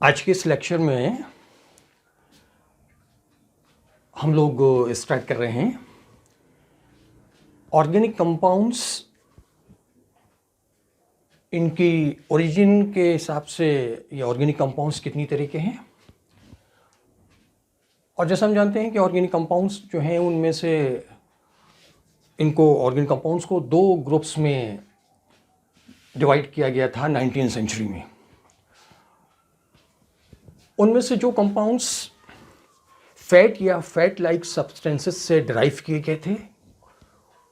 आज के इस लेक्चर में हम लोग स्टार्ट कर रहे हैं ऑर्गेनिक कंपाउंड्स, इनकी ओरिजिन के हिसाब से ये ऑर्गेनिक कंपाउंड्स कितनी तरह के हैं। और जैसा हम जानते हैं कि ऑर्गेनिक कंपाउंड्स जो हैं उनमें से इनको ऑर्गेनिक कंपाउंड्स को दो ग्रुप्स में डिवाइड किया गया था 19वीं सेंचुरी में। उनमें से जो कंपाउंड्स फैट या फैट लाइक सब्सटेंसेस से डिराइव किए गए थे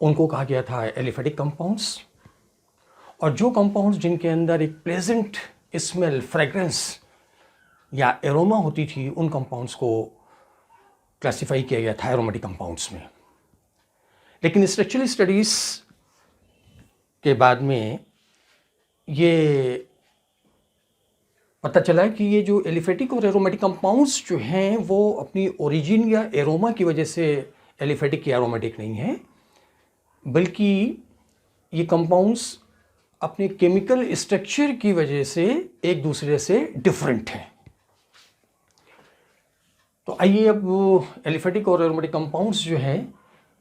उनको कहा गया था एलिफेटिक कंपाउंड्स, और जो कंपाउंड्स जिनके अंदर एक प्लेजेंट स्मेल, फ्रेग्रेंस या एरोमा होती थी उन कंपाउंड्स को क्लासिफाई किया गया था एरोमेटिक कंपाउंड्स में। लेकिन स्ट्रक्चरल स्टडीज़ के बाद में ये पता चला कि ये जो एलिफेटिक और एरोमेटिक कंपाउंड्स जो हैं वो अपनी ओरिजिन या एरोमा की वजह से एलिफेटिक या एरोमेटिक नहीं है, बल्कि ये कंपाउंड्स अपने केमिकल स्ट्रक्चर की वजह से एक दूसरे से डिफरेंट हैं। तो आइए अब एलिफेटिक और एरोमेटिक कंपाउंड्स जो हैं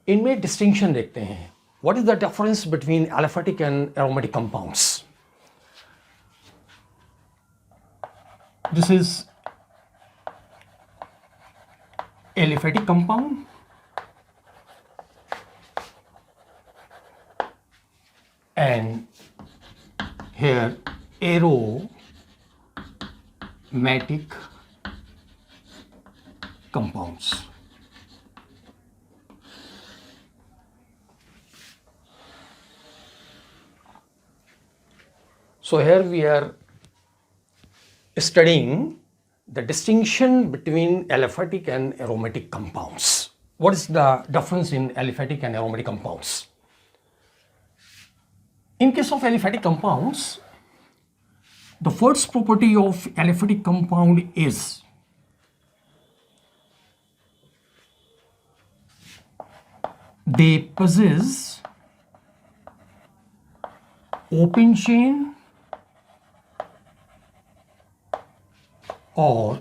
इनमें डिस्टिंक्शन देखते हैं। What is the difference between aliphatic and aromatic compounds? This is aliphatic compound and here aromatic compounds. So here we are studying the distinction between aliphatic and aromatic compounds. What is the difference in aliphatic and aromatic compounds? In case of aliphatic compounds, the first property of aliphatic compound is they possess open chain or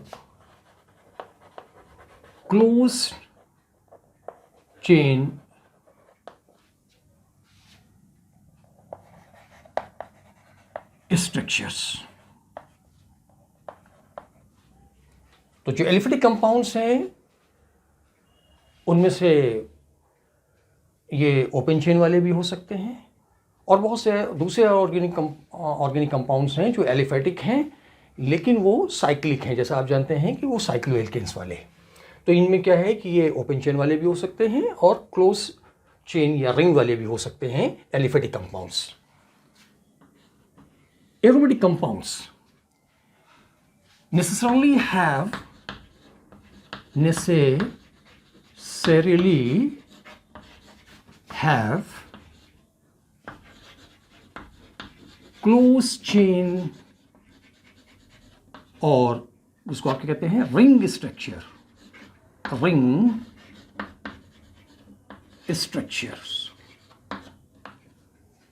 closed chain structures. तो जो aliphatic compounds हैं उनमें से ये open chain वाले भी हो सकते हैं और बहुत से दूसरे ऑर्गेनिक कंपाउंड्स हैं जो एलिफेटिक हैं लेकिन वो साइक्लिक हैं, जैसा आप जानते हैं कि वो साइक्लोएल्केन्स वाले। तो इनमें क्या है कि ये ओपन चेन वाले भी हो सकते हैं और क्लोज चेन या रिंग वाले भी हो सकते हैं aliphatic compounds. Aromatic compounds necessarily have close chain और जिसको आप क्या कहते हैं रिंग स्ट्रक्चर,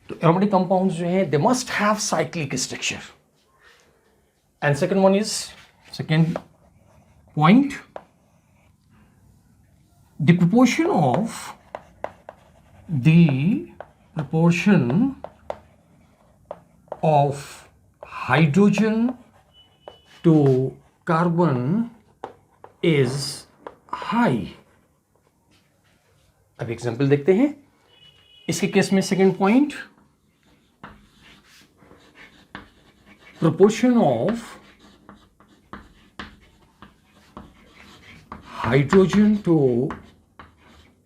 तो एरोमेटिक कंपाउंड्स जो हैं they must have cyclic structure. And second point, the proportion of hydrogen to carbon is high। अब एग्जाम्पल देखते हैं इसके केस में। Second point, proportion of hydrogen to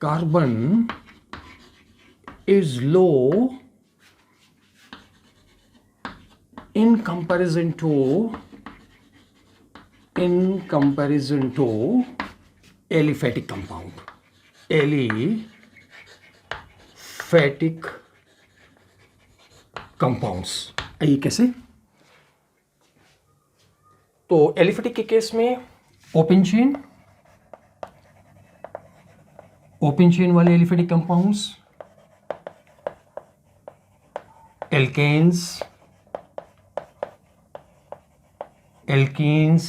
carbon is low in comparison to aliphatic compound, aliphatic compounds। आइए कैसे? तो aliphatic के case में ओपन चेन वाले aliphatic compounds, alkanes, alkenes,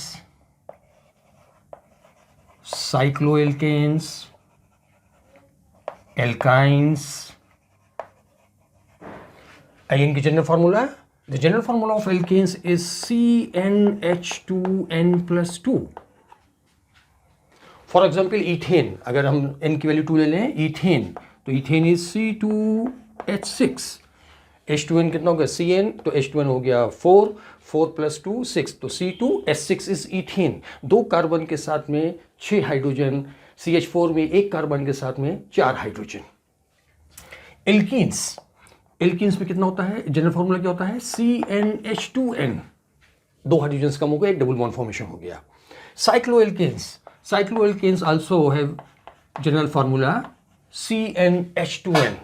cycloalkanes, alkynes. Again, the general formula. The general formula of alkanes is CnH2n plus 2. For example ethane, अगर हम n की value 2 ले लें, ईथेन, तो ईथेन इज C2H6। H2n कितना हो गया? Cn, तो H2n हो गया 4, 4 प्लस 2 6, तो C2H6 इज ईथेन। 2 कार्बन के साथ में 6 हाइड्रोजन, CH4 में 1 कार्बन के साथ में 4 हाइड्रोजन। एल्कीन्स, एल्कीन्स में कितना होता है? जनरल फॉर्मूला क्या होता है? CnH2n, 2 हाइड्रोजन कम हो गए, एक डबल बॉन्ड फॉर्मेशन हो गया। Cycloalkanes, cycloalkanes also have general formula CnH2n।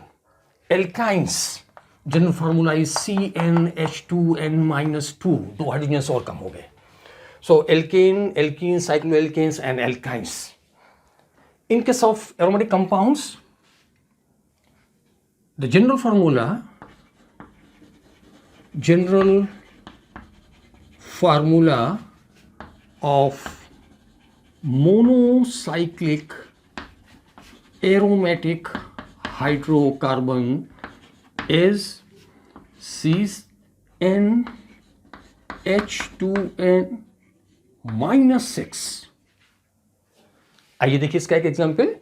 Alkynes, general formula is CnH2n-2, 2 hydrogen और कम हो गए। So alkane, alkene, cycloalkanes and alkynes. In case of aromatic compounds, the general formula of monocyclic aromatic hydrocarbon is CnH2n-6। आइए देखिए इसका एक example.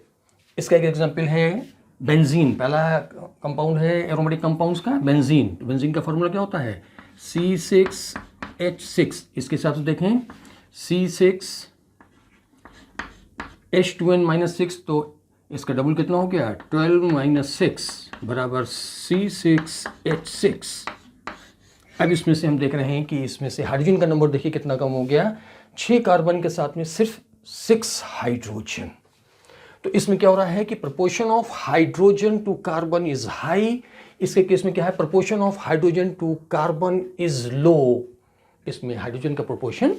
इसका एक एग्जाम्पल है बेंजीन। पहला कंपाउंड है एरोमेटिक कंपाउंड्स का बेंजीन। तो बेंजीन का फॉर्मूला क्या होता है? C6H6। इसके साथ देखें C6H2n-6, तो इसका डबल कितना हो गया? 12-6 बराबर C6H6। अब इसमें से हम देख रहे हैं कि इसमें से हाइड्रोजन का नंबर देखिए कितना कम हो गया। 6 कार्बन के साथ में सिर्फ 6 हाइड्रोजन। तो इसमें क्या हो रहा है कि proportion of hydrogen to carbon is high. इसके केस में क्या है? Proportion of hydrogen to carbon is low. इसमें हाइड्रोजन का प्रोपोर्शन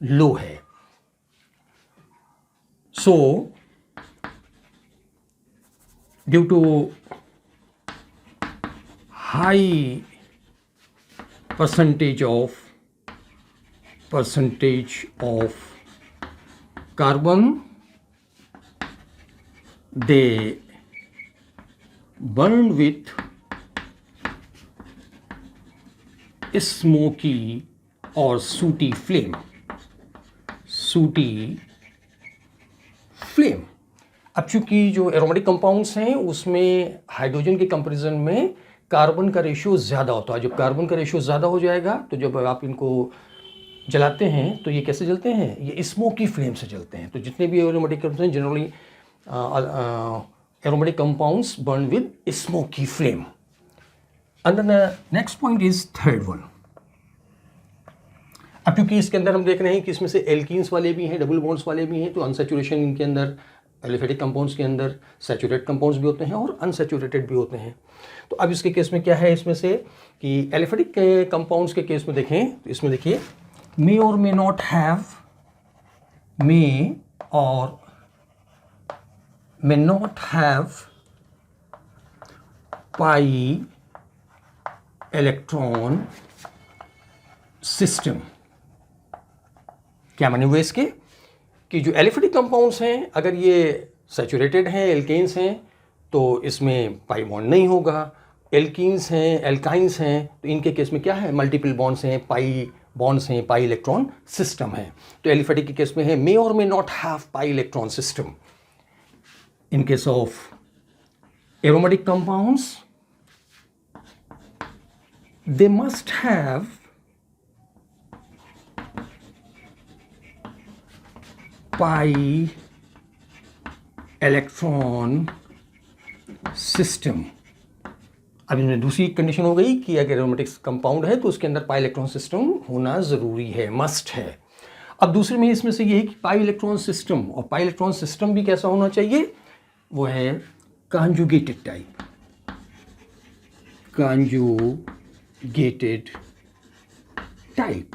लो है। So due to high percentage of carbon, they burn with smoky or sooty flame। अब चूंकि जो एरोमेटिक कंपाउंड्स हैं उसमें हाइड्रोजन के कंपैरिजन में कार्बन का रेशियो ज़्यादा होता है। जब कार्बन का रेशियो ज़्यादा हो जाएगा तो जब आप इनको जलाते हैं तो ये कैसे जलते हैं? ये स्मोकी फ्लेम से जलते हैं। तो जितने भी एरोमेटिक कंपाउंड्स हैं generally aromatic compounds burn with smoky flame. And then the next point is third one. अब क्योंकि इसके अंदर हम देख रहे हैं कि इसमें से एल्कीन्स वाले भी हैं, डबल बॉन्ड्स वाले भी हैं, तो अनसैचुरेशन इनके अंदर, एलिफेटिक कंपाउंड्स के अंदर सैचुरेटेड कंपाउंड्स भी होते हैं और अनसैचुरेटेड भी होते हैं। तो अब इसके केस में क्या है इसमें से कि एलिफेटिक के कंपाउंड्स के केस में देखें तो इसमें देखिए मे और may not have, may or may not have pi electron system. क्या माने हुए इसके कि जो एलिफेटिक कंपाउंड्स हैं अगर ये सैचुरेटेड हैं, एल्केन्स हैं, तो इसमें पाई बॉन्ड नहीं होगा। एल्कीन्स हैं, एल्काइंस हैं, तो इनके केस में क्या है, मल्टीपल बॉन्ड्स हैं, पाई बॉन्ड्स हैं, पाई इलेक्ट्रॉन सिस्टम है। तो एलिफेटिक के केस में है मे और may not have pi electron system. In case of aromatic compounds they must have pi electron system। अब इसमें दूसरी कंडीशन हो गई कि अगर एरोमेटिक कंपाउंड है तो उसके अंदर पाई इलेक्ट्रॉन सिस्टम होना ज़रूरी है, मस्ट है। अब दूसरे में इसमें से ये है कि पाई इलेक्ट्रॉन सिस्टम, और पाई इलेक्ट्रॉन सिस्टम भी कैसा होना चाहिए, वो है कॉन्जुगेटेड टाइप, कॉन्जुगेटेड टाइप।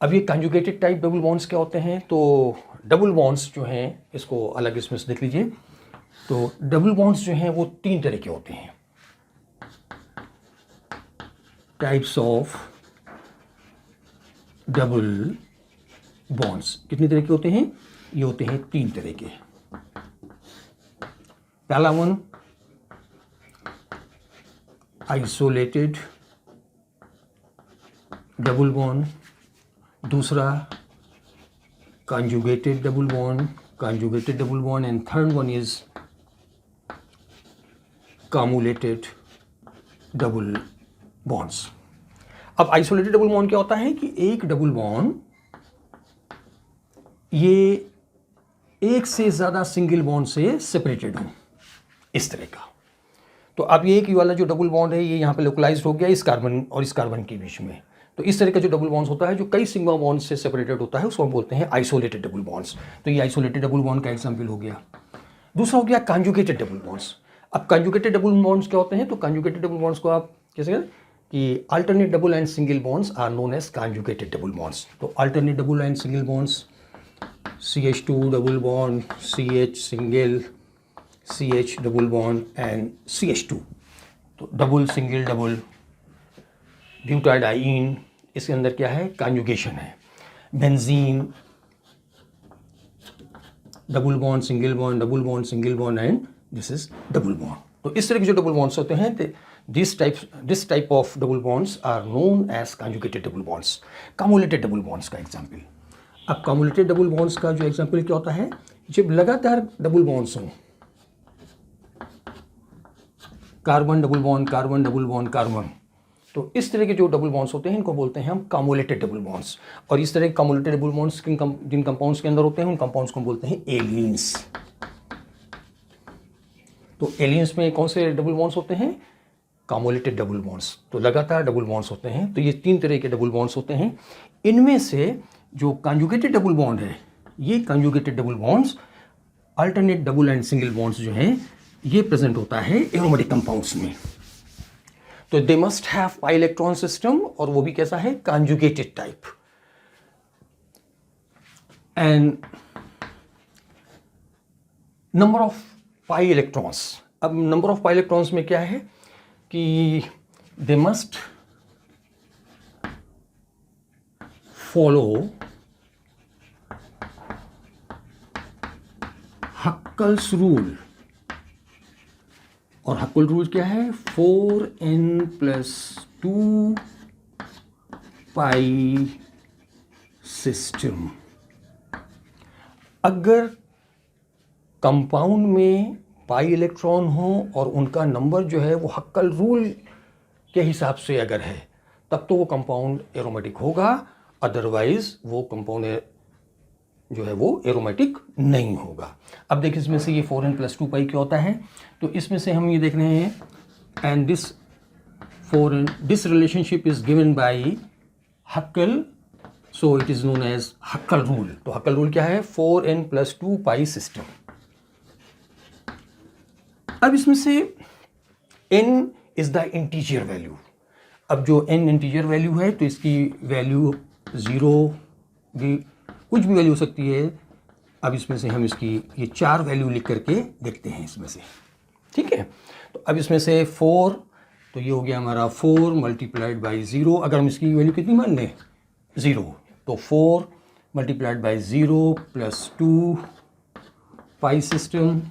अब ये कॉन्जुगेटेड टाइप डबल बॉन्ड्स क्या होते हैं, तो डबल बॉन्ड्स जो हैं इसको अलग इसमें से देख लीजिए। तो डबल बॉन्ड्स जो हैं वो तीन तरह के होते हैं, टाइप्स ऑफ डबल बॉन्ड्स कितने तरह के होते हैं? ये होते हैं 3 तरह के। पहला वन आइसोलेटेड डबल बॉन्ड, दूसरा conjugated double bond, and third one is cumulated double bonds. अब आइसोलेटेड डबल बॉन्ड क्या होता है कि एक डबल बॉन्ड ये एक से ज़्यादा सिंगल बॉन्ड से सेपरेटेड हो, इस तरह का। तो अब ये एक वाला जो डबल बॉन्ड है ये यहाँ पे लोकलाइज्ड हो गया इस कार्बन और इस कार्बन के बीच में। तो इस तरह का जो डबल बॉन्ड्स होता है जो कई सिग्मा बॉन्ड से सेपरेटेड होता है उसको हम बोलते हैं आइसोलेटेड डबल बॉन्ड्स। तो ये आइसोलेटेड डबल बॉन्ड का एग्जांपल हो गया। दूसरा हो गया कॉन्जुगेटेड डबल बॉन्ड्स। अब कॉन्जुगेटेड डबल बॉन्ड्स क्या होते हैं? तो कॉन्जुगेटेड डबल बॉन्ड्स को आप कैसे कहें कि alternate double and single bonds are known as conjugated double bonds. तो alternate double and single bonds CH2 double bond, CH single, CH double bond and CH2। तो डबल सिंगल डबल ब्यूटाडाइन, इसके अंदर क्या है? कॉन्जुगेशन है। Benzene double bond single bond, double bond single bond and this is double bond. तो इस तरह के जो डबल बॉन्ड्स होते हैं this type of double bonds are known as conjugated double bonds. Cumulated double bonds का example. अब cumulated double bonds का जो एग्जांपल क्या होता है? जब लगातार डबल बॉन्ड्स हों, carbon double bond, carbon double bond, carbon, तो इस तरह के जो डबल बॉन्ड्स होते हैं इनको बोलते हैं हम कम्युलेटेड डबल बॉन्ड्स। और इस तरह के कम्युलेटेड डबल बॉन्ड्स जिन कंपाउंड्स के अंदर होते हैं उन कंपाउंड्स को हम बोलते हैं एलियंस। तो एलियंस में कौन से डबल बॉन्ड्स होते हैं? कम्युलेटेड डबल बॉन्ड्स। तो लगातार डबल बॉन्ड्स होते हैं। तो ये 3 तरह के डबल बॉन्ड्स होते हैं। इनमें से जो कॉन्जुगेटेड डबल बॉन्ड है, ये conjugated double bonds alternate double and single bonds जो हैं ये प्रेजेंट होता है एरोमेटिक कंपाउंड्स में। तो they must have pi electron system, और वो भी कैसा है? Conjugated type. And number of pi electrons. अब नंबर ऑफ पाई इलेक्ट्रॉन्स में क्या है कि they must follow Huckel's rule. और हक्कल रूल क्या है? 4n+2 पाई सिस्टम। अगर कंपाउंड में पाई इलेक्ट्रॉन हो और उनका नंबर जो है वो हक्कल रूल के हिसाब से अगर है तब तो वो कंपाउंड एरोमेटिक होगा, अदरवाइज वो कंपाउंड जो है वो एरोमेटिक नहीं होगा। अब देखिए इसमें से ये 4n+2 पाई क्या होता है? तो इसमें से हम ये देख रहे हैं and this relationship is given by Huckel, so it is known as Huckel rule. तो हक्कल रूल क्या है? 4n+2 पाई सिस्टम। अब इसमें से n is the integer value. अब जो n इंटीजर वैल्यू है तो इसकी वैल्यू 0 भी कुछ भी वैल्यू हो सकती है। अब इसमें से हम इसकी ये 4 वैल्यू लिख करके देखते हैं इसमें से, ठीक है। तो अब इसमें से 4, तो ये हो गया हमारा 4 मल्टीप्लाइड बाई 0। अगर हम इसकी वैल्यू कितनी मान लें? 0, तो 4 मल्टीप्लाइड बाई 0 + 2 पाई सिस्टम।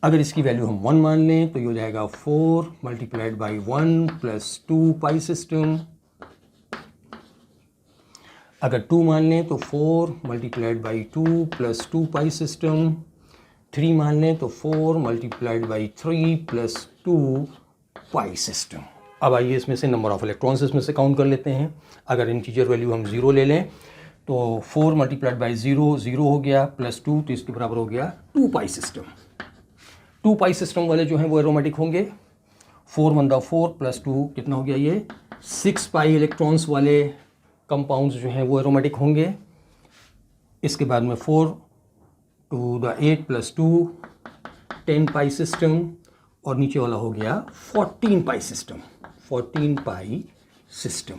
अगर इसकी वैल्यू हम 1 मान लें तो ये हो जाएगा 4 मल्टीप्लाइड बाई 1 + 2 पाई सिस्टम। अगर 2 मान लें तो 4 मल्टीप्लाइड बाई 2 + 2 पाई सिस्टम। 3 मान लें तो 4 मल्टीप्लाइड बाई 3 + 2 पाई सिस्टम। अब आइए इसमें से नंबर ऑफ इलेक्ट्रॉन्स इसमें से काउंट कर लेते हैं। अगर इंटीजर वैल्यू हम 0 ले लें तो 4 मल्टीप्लाइड बाई 0 0 हो गया, +2 तो इसके बराबर हो गया 2 पाई सिस्टम। 2 पाई सिस्टम वाले जो हैं वो एरोमेटिक होंगे। 4 × 4 + 2 कितना हो गया? ये 6 पाई इलेक्ट्रॉन्स वाले कंपाउंड्स जो हैं वो एरोमेटिक होंगे। इसके बाद में 4 × 8 + 2 10 पाई सिस्टम, और नीचे वाला हो गया 14 पाई सिस्टम। 14 पाई सिस्टम।